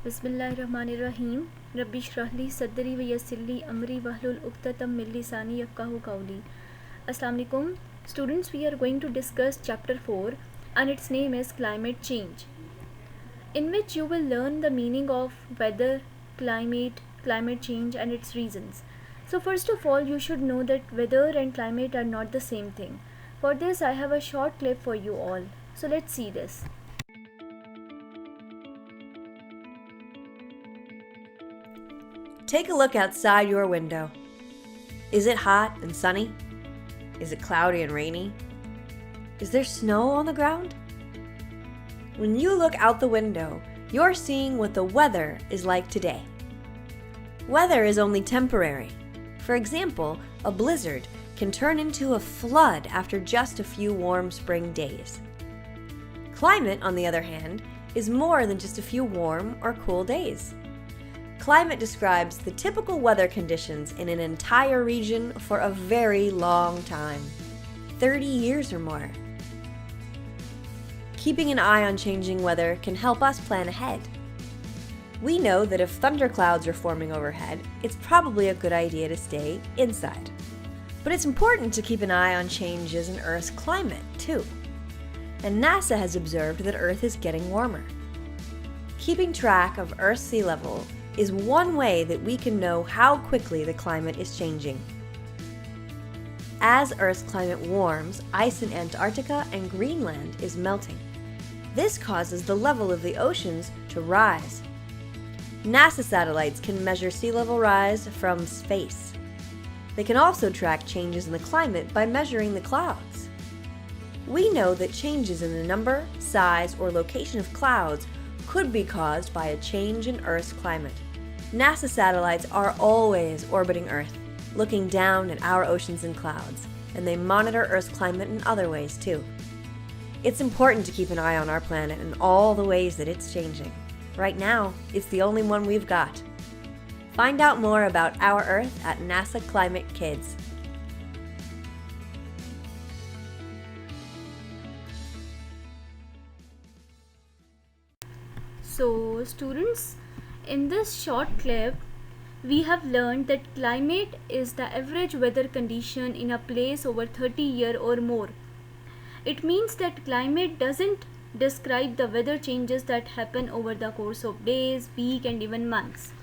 बिस्मिल्लाहिर्रहमानिर्रहीम रब्बी इश्रह ली सदरी व यस्सिर ली अमरी वहलुल उक़्दतम मिन लिसानी यफ़क़हू क़ौली. Assalamu alaikum. Students, we are going to discuss chapter 4 and its name is climate change, in which you will learn the meaning of weather, climate change and its reasons. So first of all, you should know that weather and climate are not the same thing. For this I have a short clip for you all. So let's see this. Take a look outside your window. Is it hot and sunny? Is it cloudy and rainy? Is there snow on the ground? When you look out the window, you're seeing what the weather is like today. Weather is only temporary. For example, a blizzard can turn into a flood after just a few warm spring days. Climate, on the other hand, is more than just a few warm or cool days. Climate describes the typical weather conditions in an entire region for a very long time, 30 years or more. Keeping an eye on changing weather can help us plan ahead. We know that if thunderclouds are forming overhead, it's probably a good idea to stay inside. But it's important to keep an eye on changes in Earth's climate, too. And NASA has observed that Earth is getting warmer. Keeping track of Earth's sea level is one way that we can know how quickly the climate is changing. As Earth's climate warms, ice in Antarctica and Greenland is melting. This causes the level of the oceans to rise. NASA satellites can measure sea level rise from space. They can also track changes in the climate by measuring the clouds. We know that changes in the number, size, or location of clouds could be caused by a change in Earth's climate. NASA satellites are always orbiting Earth, looking down at our oceans and clouds, and they monitor Earth's climate in other ways too. It's important to keep an eye on our planet and all the ways that it's changing. Right now, it's the only one we've got. Find out more about our Earth at NASA Climate Kids. So students, in this short clip we have learned that climate is the average weather condition in a place over 30 years or more. It means that climate doesn't describe the weather changes that happen over the course of days, weeks and even months.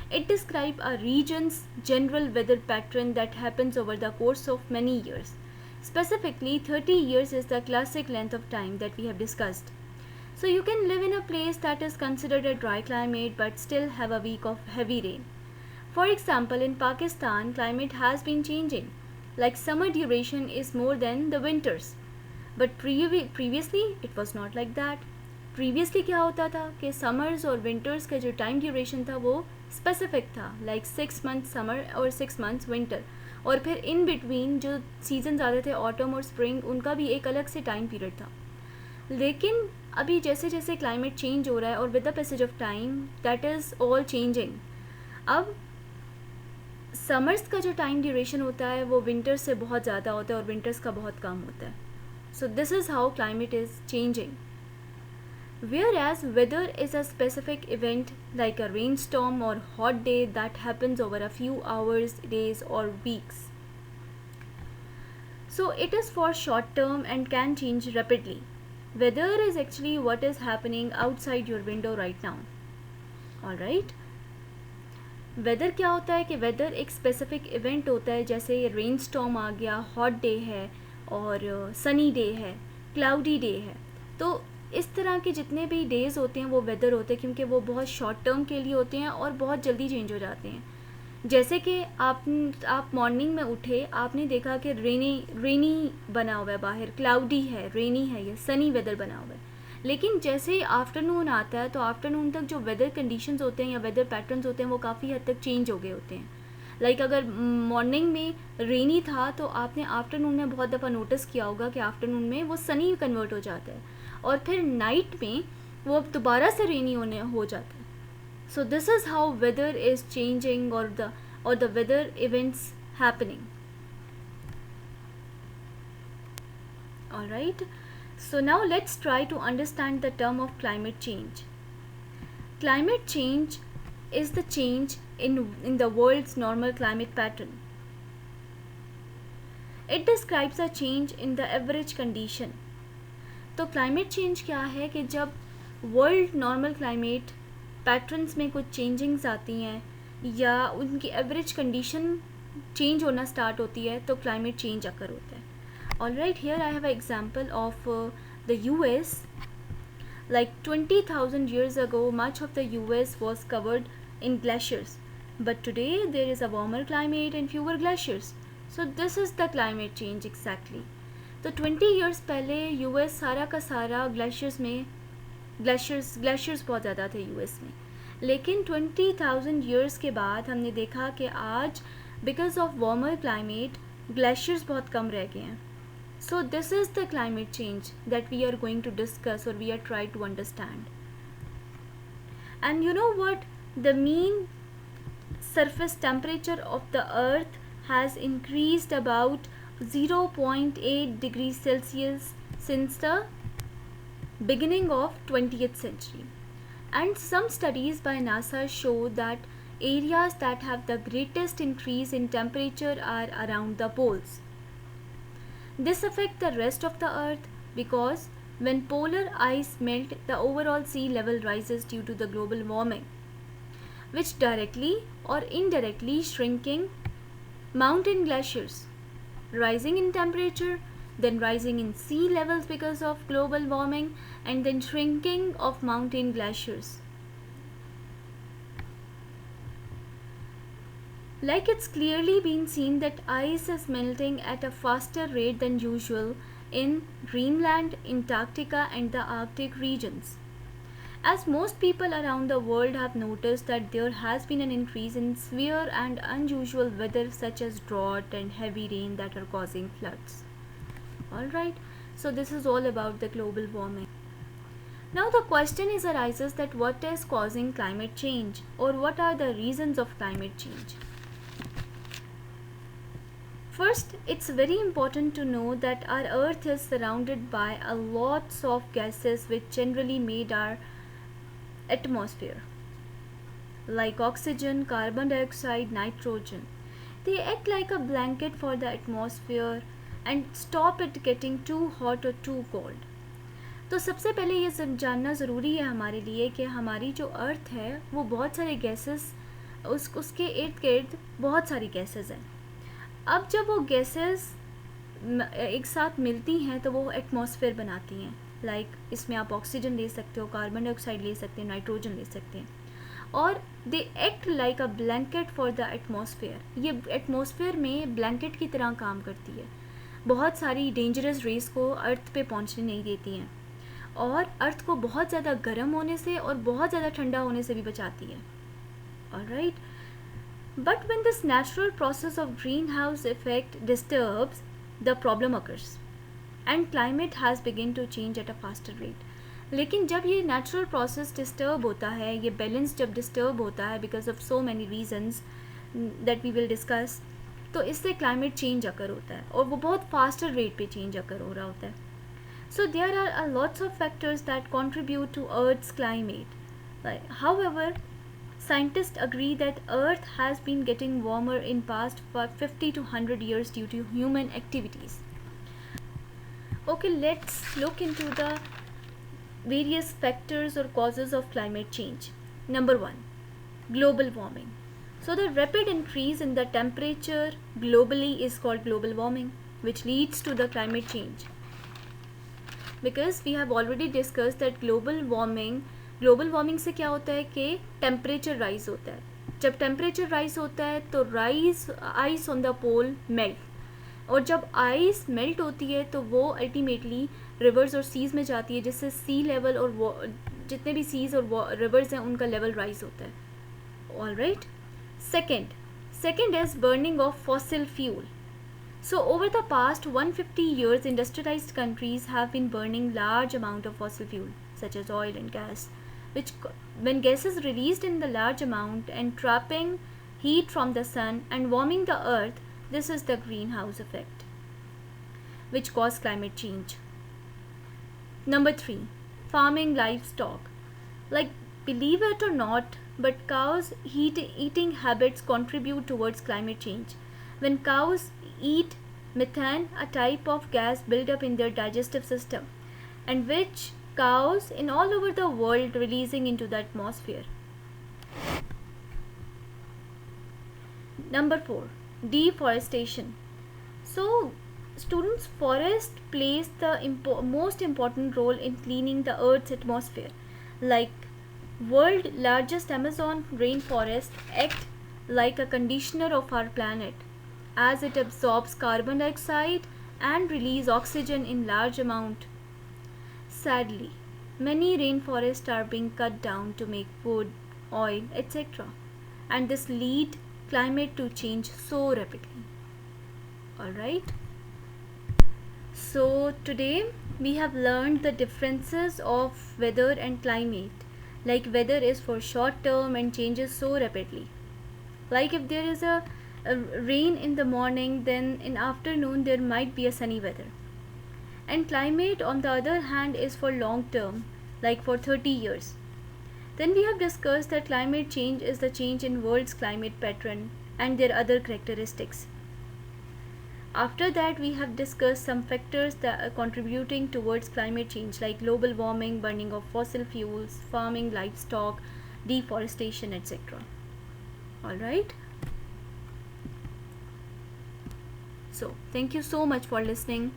It describes a region's general weather pattern that happens over the course of many years. Specifically, 30 years is the classic length of time that we have discussed. So you can live in a place that is considered a dry climate but still have a week of heavy rain. For example, in Pakistan, climate has been changing. Like summer duration is more than the winters. But previously it was not like that. Previously क्या होता था कि summers और winters का जो time duration था वो specific था, like 6 months summer और 6 months winter. और फिर in between जो seasons आते थे autumn और spring, उनका भी एक अलग से time period था. लेकिन अभी जैसे जैसे क्लाइमेट चेंज हो रहा है और with the passage of time that is all changing. अब समर्स का जो टाइम ड्यूरेशन होता है वो विंटर्स से बहुत ज़्यादा होता है और विंटर्स का बहुत कम होता है. So this is how climate is changing. Whereas weather is a specific event like a rainstorm or hot day that happens over a few hours, days or weeks. So it is for short term and can change rapidly. Weather is actually what is happening outside your window right now. Alright. Weather क्या होता है कि weather एक specific event होता है, जैसे rain storm आ गया, hot day है और सनी डे है, क्लाउडी डे है. तो इस तरह के जितने भी डेज़ होते हैं वो वेदर होते हैं, क्योंकि वो बहुत शॉर्ट टर्म के लिए होते हैं और बहुत जल्दी चेंज हो जाते हैं. जैसे कि आप मॉर्निंग में उठे, आपने देखा कि रेनी बना हुआ है, बाहर क्लाउडी है, रेनी है, या सनी वेदर बना हुआ है. लेकिन जैसे ही आफ्टरनून आता है तो आफ्टरनून तक जो वेदर कंडीशंस होते हैं या वेदर पैटर्न्स होते हैं वो काफ़ी हद तक चेंज हो गए होते हैं. लाइक अगर मॉर्निंग में रेनी था तो आपने आफ्टरनून में बहुत दफ़ा नोटिस किया होगा कि आफ्टरनून में वो सनी कन्वर्ट हो जाता है और फिर नाइट में वो अब दोबारा से रेनी हो जाता है. So this is how weather is changing or the weather events happening. Alright, so now let's try to understand the term of climate change. climate change is the change in the world's normal climate pattern. It describes a change in the average condition. तो climate change क्या है कि जब world normal climate patterns में कुछ changings आती हैं या उनकी एवरेज कंडीशन चेंज होना स्टार्ट होती है तो क्लाइमेट चेंज अकर होता है. Alright, here I have a example of the US. Like 20,000 years ago, much of the US was covered in glaciers. But today there is a warmer climate and fewer glaciers. So this is the climate change exactly. तो 20 years पहले US सारा का सारा glaciers बहुत ज़्यादा थे US में. लेकिन 20,000 years के बाद हमने देखा कि आज because of warmer climate glaciers बहुत कम रह गए हैं. So this is the climate change that we are going to discuss or we are trying to understand. And you know what? The mean surface temperature of the earth has increased about 0.8 degrees Celsius since the beginning of 20th century. And some studies by NASA show that areas that have the greatest increase in temperature are around the poles. This affects the rest of the earth because when polar ice melt, the overall sea level rises due to the global warming, which directly or indirectly shrinking mountain glaciers, rising in temperature, then rising in sea levels because of global warming, and then shrinking of mountain glaciers. Like it's clearly been seen that ice is melting at a faster rate than usual in Greenland, Antarctica and the Arctic regions. As most people around the world have noticed that there has been an increase in severe and unusual weather such as drought and heavy rain that are causing floods. Alright, so this is all about the global warming. Now the question arises that what is causing climate change or what are the reasons of climate change? First, it's very important to know that our earth is surrounded by a lots of gases which generally made our atmosphere, like oxygen, carbon dioxide, nitrogen. They act like a blanket for the atmosphere and stop it getting too hot or too cold. तो सबसे पहले ये जानना ज़रूरी है हमारे लिए कि हमारी जो अर्थ है वो बहुत सारे गैसेस उसके इर्द गिर्द बहुत सारी गैसेस हैं. अब जब वो गैसेस एक साथ मिलती हैं तो वो एटमॉस्फेयर बनाती हैं. लाइक इसमें आप ऑक्सीजन ले सकते हो, कार्बन डाइऑक्साइड ले सकते हैं, नाइट्रोजन ले सकते हैं, और they act like a blanket for the atmosphere. ये एटमॉस्फेयर में ब्लैंकेट की तरह काम करती है. बहुत सारी डेंजरस रेस को अर्थ पे पहुंचने नहीं देती हैं और अर्थ को बहुत ज़्यादा गर्म होने से और बहुत ज़्यादा ठंडा होने से भी बचाती है. Alright, but when this natural process of greenhouse effect disturbs, the problem occurs and climate has begun to change at a faster rate. लेकिन जब ये natural process disturb होता है, ये balance जब disturb होता है because of so many reasons that we will discuss, तो इससे climate change occur होता है और वो बहुत faster rate पे change occur हो रहा होता है. So there are a lots of factors that contribute to Earth's climate. However, scientists agree that Earth has been getting warmer in past 50 to 100 years due to human activities. Okay, let's look into the various factors or causes of climate change. Number 1, global warming. So the rapid increase in the temperature globally is called global warming, which leads to the climate change. Because we have already discussed that global warming से क्या होता है कि temperature rise होता है. जब temperature rise होता है तो ice on the pole melt, और जब आइस मेल्ट होती है तो वो अल्टीमेटली रिवर्स और सीज़ में जाती है, जिससे सी लेवल और जितने भी सीज़ और रिवर्स हैं उनका लेवल राइज होता है. Alright, second is burning of fossil fuel. So over the past 150 years, industrialized countries have been burning large amount of fossil fuel such as oil and gas, which when gas is released in the large amount and trapping heat from the sun and warming the earth, this is the greenhouse effect which cause climate change. Number 3, farming livestock. Like Believe it or not, but cows' eating habits contribute towards climate change. When cows eat methane, a type of gas build up in their digestive system, and which cows in all over the world releasing into the atmosphere. Number 4, deforestation. So, students, forest plays the most important role in cleaning the earth's atmosphere. Like world largest Amazon rainforest act like a conditioner of our planet, as it absorbs carbon dioxide and release oxygen in large amount. Sadly, many rainforests are being cut down to make wood, oil, etc. And this lead climate to change so rapidly. Alright. So today we have learned the differences of weather and climate. Like weather is for short term and changes so rapidly. Like if there is a rain in the morning, then in afternoon there might be a sunny weather. And climate on the other hand is for long term, like for 30 years. Then we have discussed that climate change is the change in world's climate pattern and their other characteristics. After that, we have discussed some factors that are contributing towards climate change, like global warming, burning of fossil fuels, farming, livestock, deforestation, etc. Alright. So, thank you so much for listening.